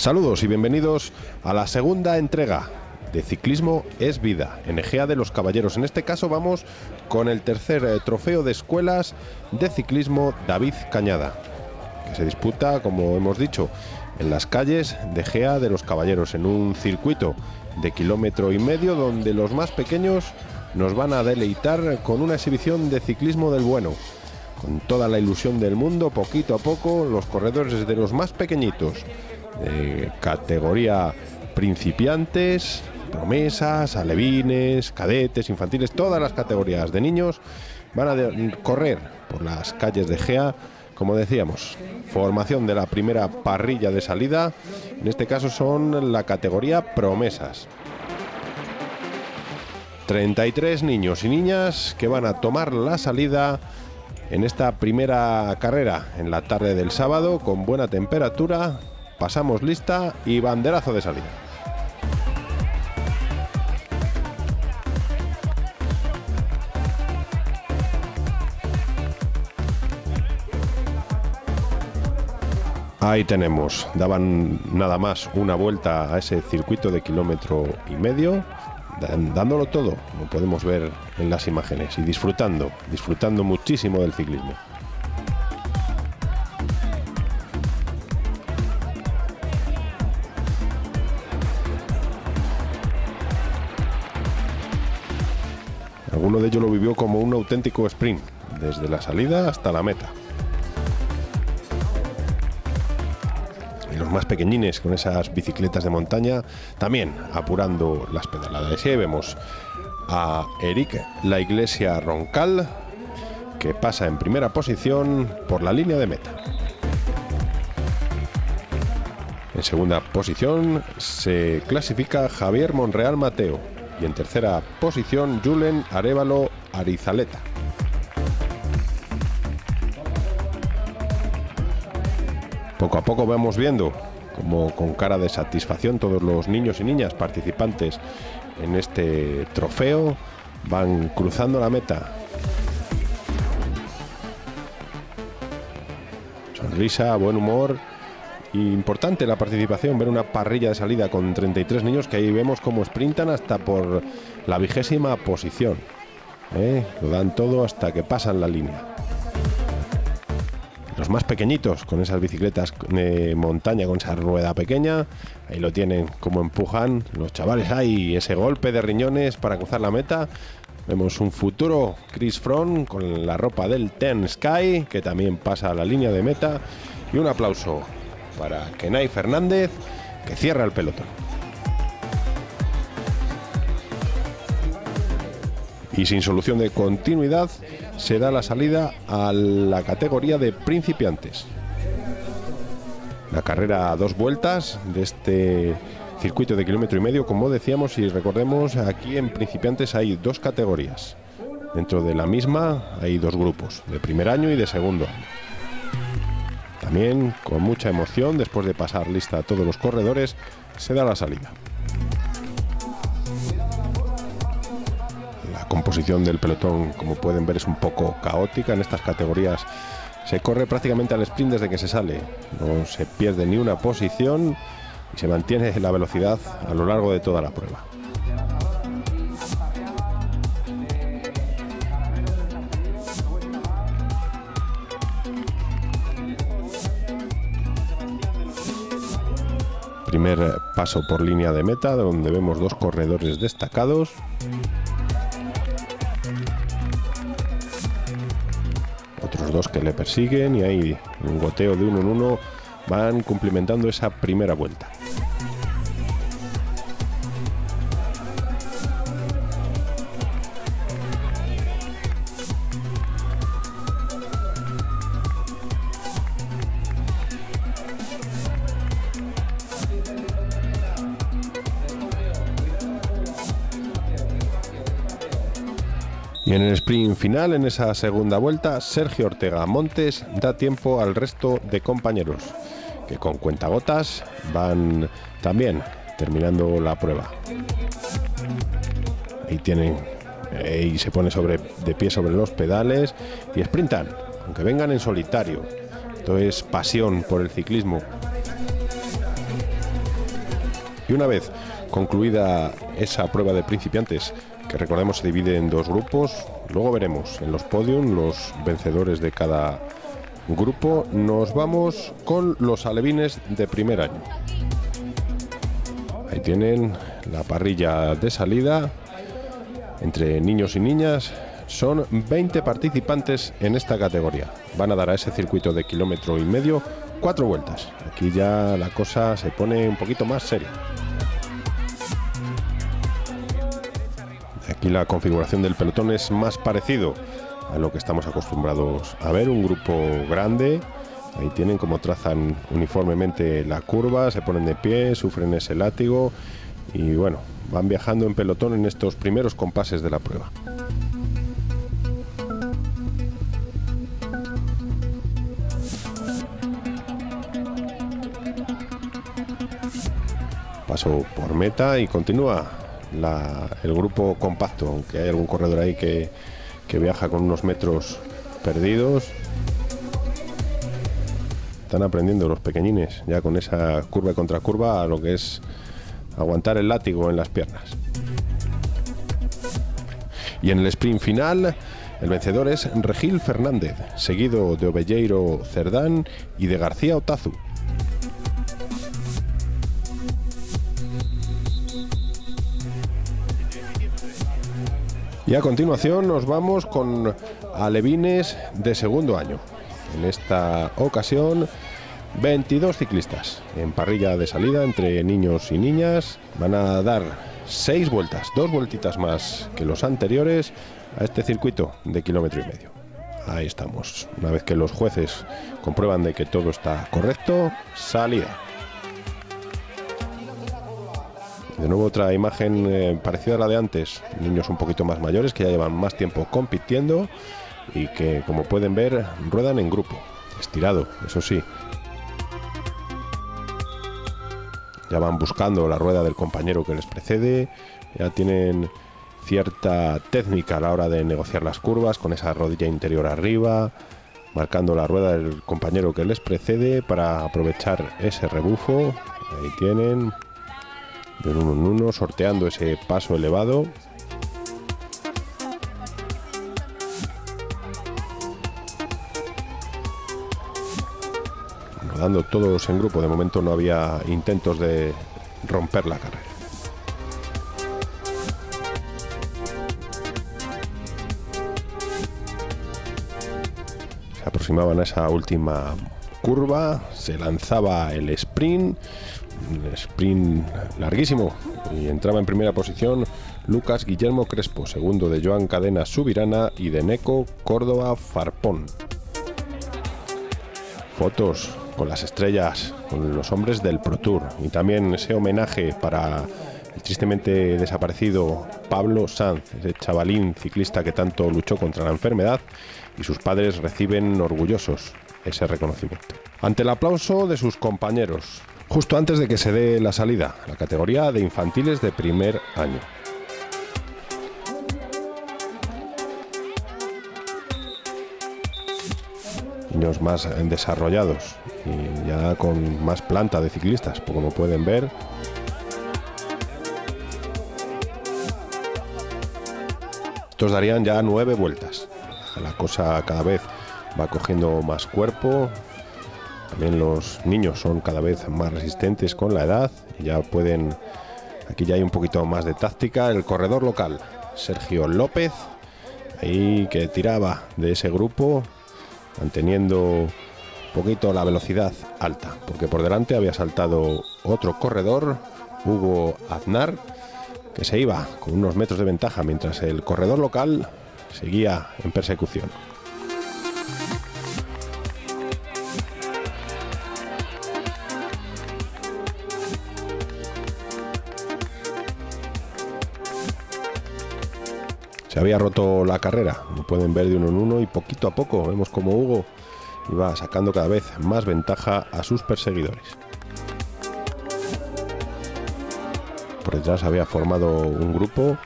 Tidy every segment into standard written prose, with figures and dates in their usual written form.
Saludos y bienvenidos a la segunda entrega de Ciclismo es Vida en Egea de los Caballeros. En este caso vamos con el tercer trofeo de escuelas de ciclismo David Cañada, que se disputa, como hemos dicho, en las calles de Egea de los Caballeros, en un circuito de 1,5 kilómetros, donde los más pequeños nos van a deleitar con una exhibición de ciclismo del bueno, con toda la ilusión del mundo. Poquito a poco los corredores, desde los más pequeñitos, de categoría principiantes, promesas, alevines, cadetes, infantiles, todas las categorías de niños van a correr por las calles de Egea. Como decíamos, formación de la primera parrilla de salida, en este caso son la categoría promesas. 33 niños y niñas que van a tomar la salida en esta primera carrera en la tarde del sábado, con buena temperatura. Pasamos lista y banderazo de salida. Ahí tenemos, daban nada más una vuelta a ese circuito de 1,5 kilómetros, dándolo todo, como podemos ver en las imágenes, y disfrutando muchísimo del ciclismo. Alguno de ellos lo vivió como un auténtico sprint, desde la salida hasta la meta. Y los más pequeñines, con esas bicicletas de montaña, también apurando las pedaladas. Y ahí vemos a Eric La Iglesia Roncal, que pasa en primera posición por la línea de meta. En segunda posición se clasifica Javier Monreal Mateo, y en tercera posición Julen Arévalo Arizaleta. Poco a poco vamos viendo como, con cara de satisfacción, todos los niños y niñas participantes en este trofeo van cruzando la meta. Sonrisa, buen humor. Importante la participación, ver una parrilla de salida con 33 niños, que ahí vemos cómo sprintan hasta por la 20ª posición. Lo dan todo hasta que pasan la línea. Los más pequeñitos, con esas bicicletas de montaña, con esa rueda pequeña, ahí lo tienen, como empujan los chavales. Ahí ese golpe de riñones para cruzar la meta. Vemos un futuro Chris Froome con la ropa del Ten Sky, que también pasa a la línea de meta. Y un aplauso para Kenai Fernández, que cierra el pelotón. Y sin solución de continuidad se da la salida a la categoría de principiantes. La carrera a 2 vueltas de este circuito de 1,5 kilómetros, como decíamos, y recordemos, aquí en principiantes hay 2 categorías. Dentro de la misma hay 2 grupos, de primer año y de segundo año. También con mucha emoción, después de pasar lista a todos los corredores, se da la salida. La composición del pelotón, como pueden ver, es un poco caótica. En estas categorías se corre prácticamente al sprint desde que se sale. No se pierde ni una posición y se mantiene la velocidad a lo largo de toda la prueba. Primer paso por línea de meta, donde vemos 2 corredores destacados. Otros 2 que le persiguen, y ahí un goteo de uno en uno van cumplimentando esa primera vuelta. Y en el sprint final, en esa segunda vuelta, Sergio Ortega Montes da tiempo al resto de compañeros, que con cuentagotas van también terminando la prueba. Ahí tienen, y se pone de pie sobre los pedales y sprintan, aunque vengan en solitario. Esto es pasión por el ciclismo. Y una vez concluida esa prueba de principiantes, que recordemos se divide en 2 grupos, luego veremos en los podium los vencedores de cada grupo. Nos vamos con los alevines de primer año. Ahí tienen la parrilla de salida entre niños y niñas. Son 20 participantes en esta categoría. Van a dar a ese circuito de 1,5 kilómetros 4 vueltas. Aquí ya la cosa se pone un poquito más seria. Aquí la configuración del pelotón es más parecido a lo que estamos acostumbrados a ver. Un grupo grande. Ahí tienen cómo trazan uniformemente la curva, se ponen de pie, sufren ese látigo y bueno, van viajando en pelotón en estos primeros compases de la prueba. Paso por meta y continúa el grupo compacto, aunque hay algún corredor ahí que viaja con unos metros perdidos. Están aprendiendo los pequeñines ya con esa curva y contracurva a lo que es aguantar el látigo en las piernas. Y en el sprint final el vencedor es Regil Fernández, seguido de Ovelleiro Cerdán y de García Otazu. Y a continuación nos vamos con alevines de segundo año. En esta ocasión 22 ciclistas en parrilla de salida entre niños y niñas. Van a dar 6 vueltas, 2 vueltitas más que los anteriores a este circuito de 1,5 kilómetros. Ahí estamos. Una vez que los jueces comprueban de que todo está correcto, salida. De nuevo otra imagen parecida a la de antes. Niños un poquito más mayores que ya llevan más tiempo compitiendo y que, como pueden ver, ruedan en grupo, estirado, eso sí. Ya van buscando la rueda del compañero que les precede, ya tienen cierta técnica a la hora de negociar las curvas, con esa rodilla interior arriba, marcando la rueda del compañero que les precede para aprovechar ese rebufo. Ahí tienen, de uno en uno, sorteando ese paso elevado. Rodando todos en grupo. De momento no había intentos de romper la carrera. Se aproximaban a esa última curva, se lanzaba el sprint, un sprint larguísimo, y entraba en primera posición Lucas Guillermo Crespo, segundo de Joan Cadena Subirana y de Neco Córdoba Farpón. Fotos con las estrellas, con los hombres del Pro Tour, y también ese homenaje para el tristemente desaparecido Pablo Sanz, ese chavalín ciclista que tanto luchó contra la enfermedad, y sus padres reciben orgullosos ese reconocimiento. Ante el aplauso de sus compañeros, justo antes de que se dé la salida a la categoría de infantiles de primer año. Niños más desarrollados y ya con más planta de ciclistas, como pueden ver. Estos darían ya 9 vueltas. La cosa cada vez va cogiendo más cuerpo. También los niños son cada vez más resistentes con la edad y ya pueden, aquí ya hay un poquito más de táctica. El corredor local, Sergio López, ahí que tiraba de ese grupo, manteniendo un poquito la velocidad alta, porque por delante había saltado otro corredor, Hugo Aznar, que se iba con unos metros de ventaja, mientras el corredor local seguía en persecución. Se había roto la carrera, lo pueden ver de uno en uno, y poquito a poco vemos como Hugo iba sacando cada vez más ventaja a sus perseguidores. Por detrás había formado un grupo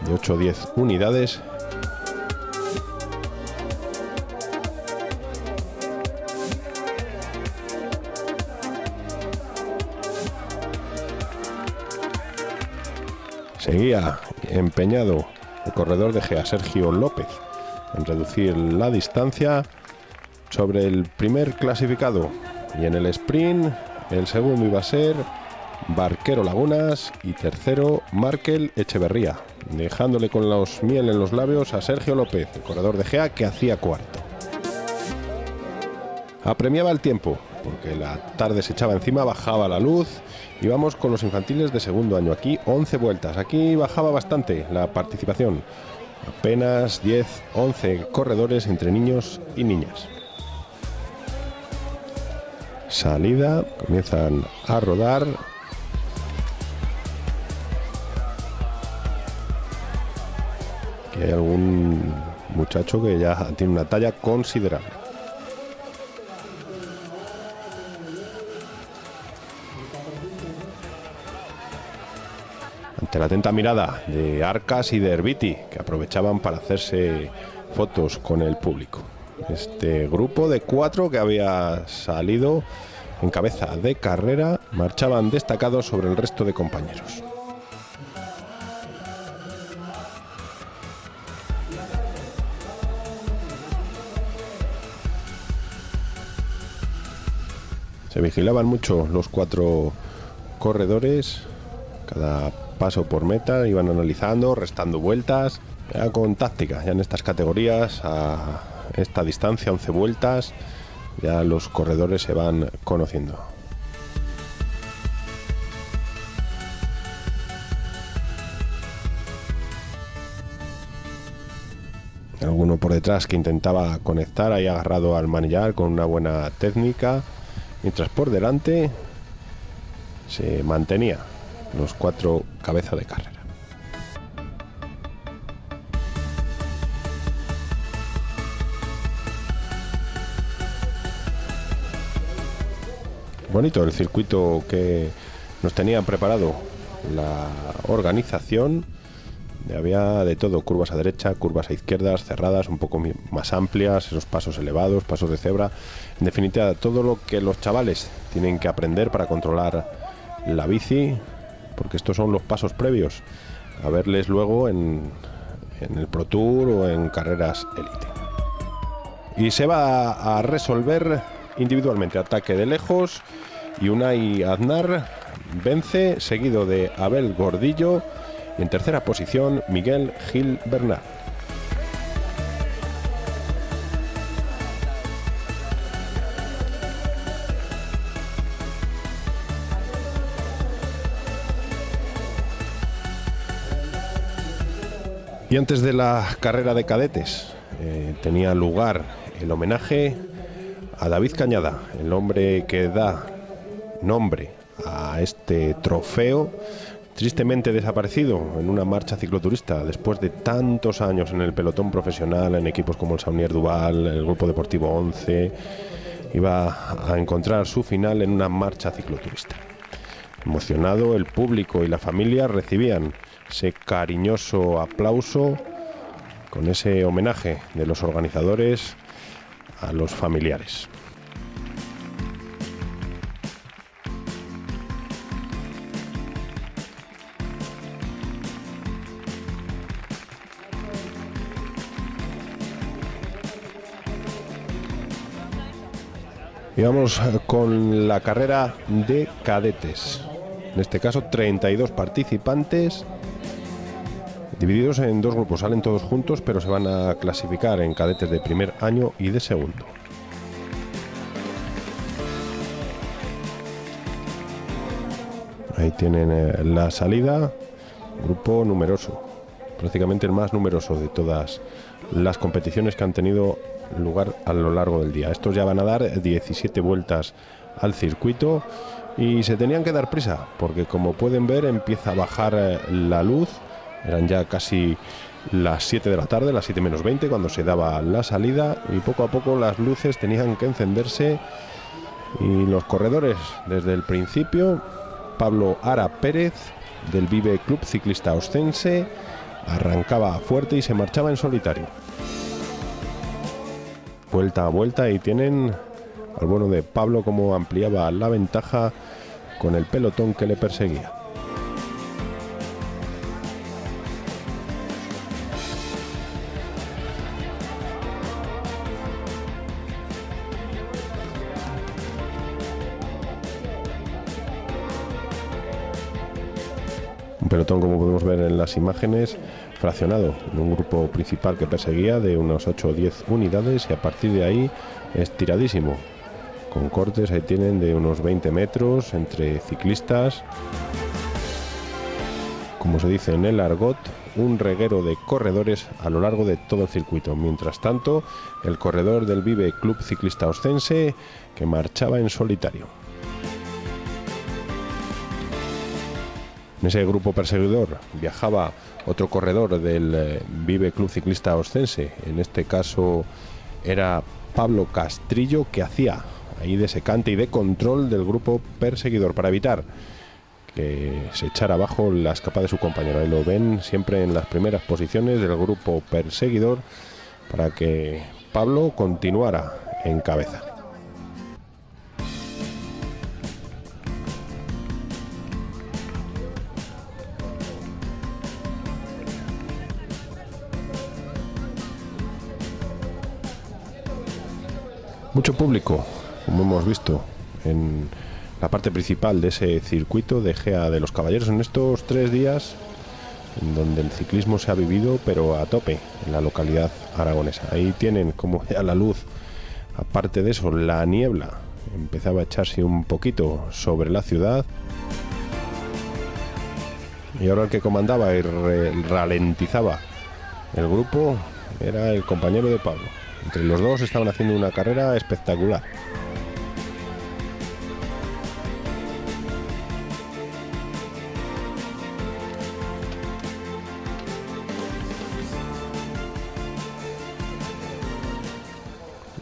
de 8 o 10 unidades. Seguía empeñado el corredor de Gea, Sergio López, en reducir la distancia sobre el primer clasificado. Y en el sprint, el segundo iba a ser Barquero Lagunas y tercero Markel Echeverría, dejándole con los miel en los labios a Sergio López, el corredor de Gea, que hacía cuarto. Apremiaba el tiempo, porque la tarde se echaba encima, bajaba la luz. Y vamos con los infantiles de segundo año. Aquí 11 vueltas, aquí bajaba bastante la participación. Apenas 10, 11 corredores entre niños y niñas. Salida, comienzan a rodar. Aquí hay algún muchacho que ya tiene una talla considerable. Ante la atenta mirada de Arcas y de Herbiti, que aprovechaban para hacerse fotos con el público. Este grupo de 4 que había salido en cabeza de carrera marchaban destacados sobre el resto de compañeros. Se vigilaban mucho los 4 corredores. Cada paso por meta iban analizando, restando vueltas, ya con táctica. Ya en estas categorías, a esta distancia, 11 vueltas, ya los corredores se van conociendo. Alguno por detrás que intentaba conectar, ahí agarrado al manillar con una buena técnica, mientras por delante se mantenía los 4 cabeza de carrera. Bonito el circuito que nos tenían preparado la organización. Había de todo, curvas a derecha, curvas a izquierdas, cerradas, un poco más amplias, esos pasos elevados, pasos de cebra. En definitiva, todo lo que los chavales tienen que aprender para controlar la bici, porque estos son los pasos previos a verles luego en el Pro Tour o en carreras élite. Y se va a resolver individualmente, ataque de lejos, y Unai Aznar vence, seguido de Abel Gordillo, y en tercera posición Miguel Gil Bernal. Y antes de la carrera de cadetes tenía lugar el homenaje a David Cañada, el hombre que da nombre a este trofeo, tristemente desaparecido en una marcha cicloturista después de tantos años en el pelotón profesional, en equipos como el Saunier Duval, el Grupo Deportivo 11. Iba a encontrar su final en una marcha cicloturista. Emocionado, el público y la familia recibían ese cariñoso aplauso con ese homenaje de los organizadores a los familiares. Y vamos con la carrera de cadetes. En este caso 32 participantes divididos en 2 grupos. Salen todos juntos, pero se van a clasificar en cadetes de primer año y de segundo. Ahí tienen la salida. Grupo numeroso, prácticamente el más numeroso de todas las competiciones que han tenido lugar a lo largo del día. Estos ya van a dar 17 vueltas al circuito y se tenían que dar prisa porque, como pueden ver, empieza a bajar la luz. Eran ya casi las 7 de la tarde, las 7 menos 20 cuando se daba la salida, y poco a poco las luces tenían que encenderse. Y los corredores desde el principio, Pablo Ara Pérez del Vive Club Ciclista Ostense arrancaba fuerte y se marchaba en solitario. Vuelta a vuelta, y tienen al bueno de Pablo como ampliaba la ventaja con el pelotón que le perseguía. Un pelotón, como podemos ver en las imágenes, fraccionado en un grupo principal que perseguía de unos 8 o 10 unidades, y a partir de ahí estiradísimo, con cortes, ahí tienen, de unos 20 metros entre ciclistas. Como se dice en el argot, un reguero de corredores a lo largo de todo el circuito. Mientras tanto, el corredor del Vive Club Ciclista Oscense, que marchaba en solitario. En ese grupo perseguidor viajaba otro corredor del Vive Club Ciclista Oscense. En este caso era Pablo Castrillo, que hacía ahí de secante y de control del grupo perseguidor para evitar que se echara abajo la escapada de su compañero. Ahí lo ven siempre en las primeras posiciones del grupo perseguidor para que Pablo continuara en cabeza. Mucho público, como hemos visto en la parte principal de ese circuito de Gea de los Caballeros en estos 3 días, en donde el ciclismo se ha vivido pero a tope en la localidad aragonesa. Ahí tienen como ya la luz, aparte de eso la niebla empezaba a echarse un poquito sobre la ciudad, y ahora el que comandaba y ralentizaba el grupo era el compañero de Pablo. Entre los dos estaban haciendo una carrera espectacular.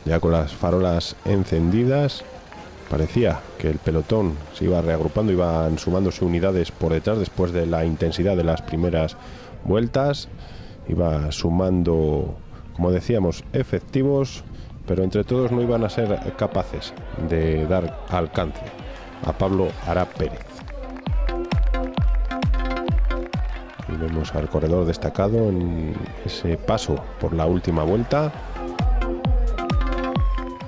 Ya con las farolas encendidas, parecía que el pelotón se iba reagrupando, iban sumándose unidades por detrás después de la intensidad de las primeras vueltas, iba sumando, como decíamos, efectivos, pero entre todos no iban a ser capaces de dar alcance a Pablo Ara Pérez. Y vemos al corredor destacado en ese paso por la última vuelta.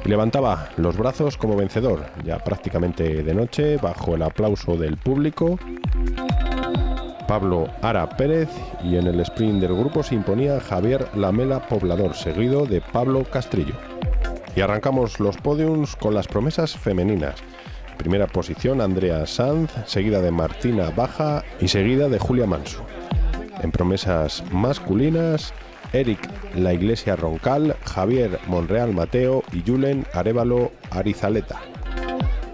Y levantaba los brazos como vencedor, ya prácticamente de noche, bajo el aplauso del público. Pablo Ara Pérez, y en el sprint del grupo se imponía Javier Lamela Poblador, seguido de Pablo Castrillo. Y arrancamos los podiums con las promesas femeninas. Primera posición Andrea Sanz, seguida de Martina Baja y seguida de Julia Manso. En promesas masculinas, Eric La Iglesia Roncal, Javier Monreal Mateo y Julen Arévalo Arizaleta.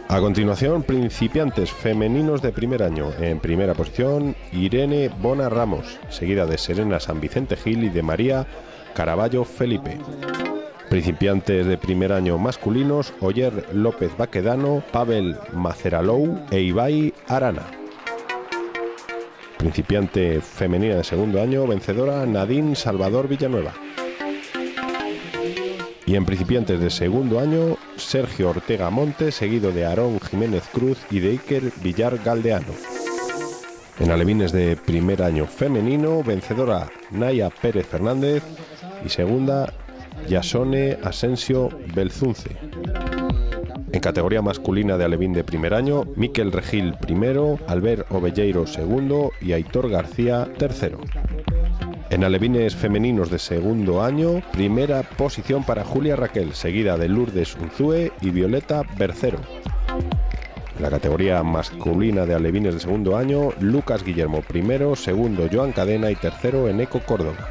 A continuación, principiantes femeninos de primer año. En primera posición, Irene Bona Ramos, seguida de Serena San Vicente Gil y de María Caraballo Felipe. Principiantes de primer año masculinos, Oyer López Baquedano, Pavel Maceralou e Ibai Arana. Principiante femenina de segundo año, vencedora Nadine Salvador Villanueva. Y en principiantes de segundo año, Sergio Ortega Montes, seguido de Aarón Jiménez Cruz y de Iker Villar Galdeano. En alevines de primer año femenino, vencedora Naya Pérez Fernández y segunda Yasone Asensio Belzunce. En categoría masculina de alevín de primer año, Miquel Regil primero, Albert Ovelleiro segundo y Aitor García tercero. En alevines femeninos de segundo año, primera posición para Julia Raquel, seguida de Lourdes Unzúe y Violeta Bercero. En la categoría masculina de alevines de segundo año, Lucas Guillermo primero, segundo Joan Cadena y tercero Eneco Córdoba.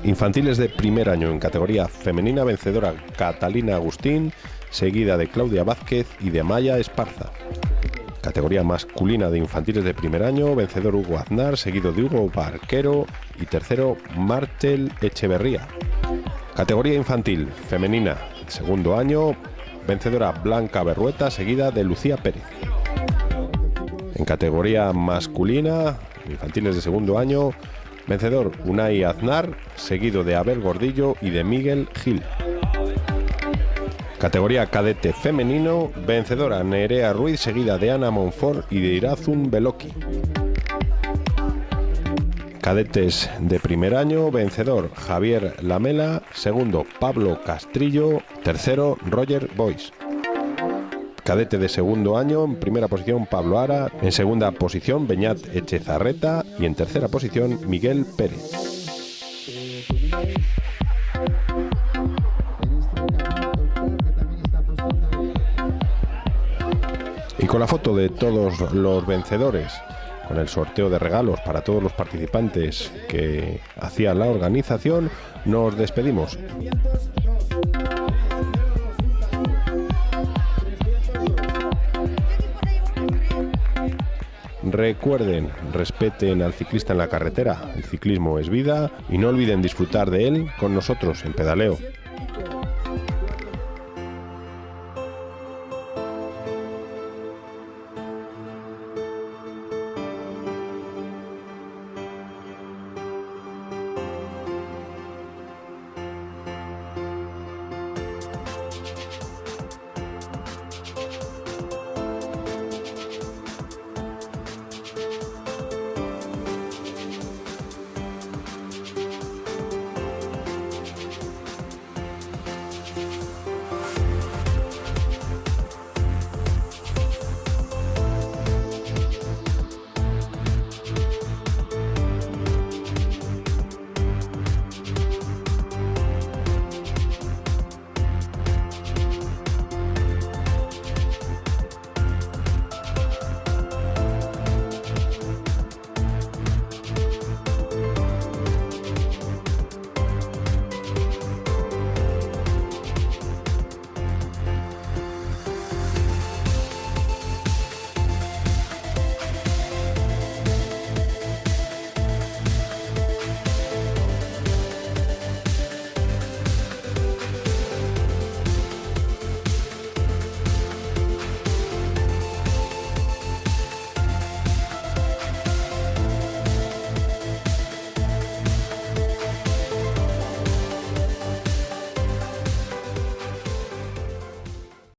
Infantiles de primer año en categoría femenina, vencedora Catalina Agustín, seguida de Claudia Vázquez y de Maya Esparza. Categoría masculina de infantiles de primer año, vencedor Hugo Aznar, seguido de Hugo Barquero y tercero Martel Echeverría. Categoría infantil femenina, segundo año, vencedora Blanca Berrueta, seguida de Lucía Pérez. En categoría masculina, infantiles de segundo año, vencedor Unai Aznar, seguido de Abel Gordillo y de Miguel Gil. Categoría cadete femenino, vencedora Nerea Ruiz, seguida de Ana Monfort y de Irazun Beloki. Cadetes de primer año, vencedor Javier Lamela, segundo Pablo Castrillo, tercero Roger Boys. cadete de segundo año, en primera posición Pablo Ara, en segunda posición Beñat Echezarreta y en tercera posición Miguel Pérez. Y con la foto de todos los vencedores, con el sorteo de regalos para todos los participantes que hacía la organización, nos despedimos. Recuerden, respeten al ciclista en la carretera, el ciclismo es vida y no olviden disfrutar de él con nosotros en Pedaleo.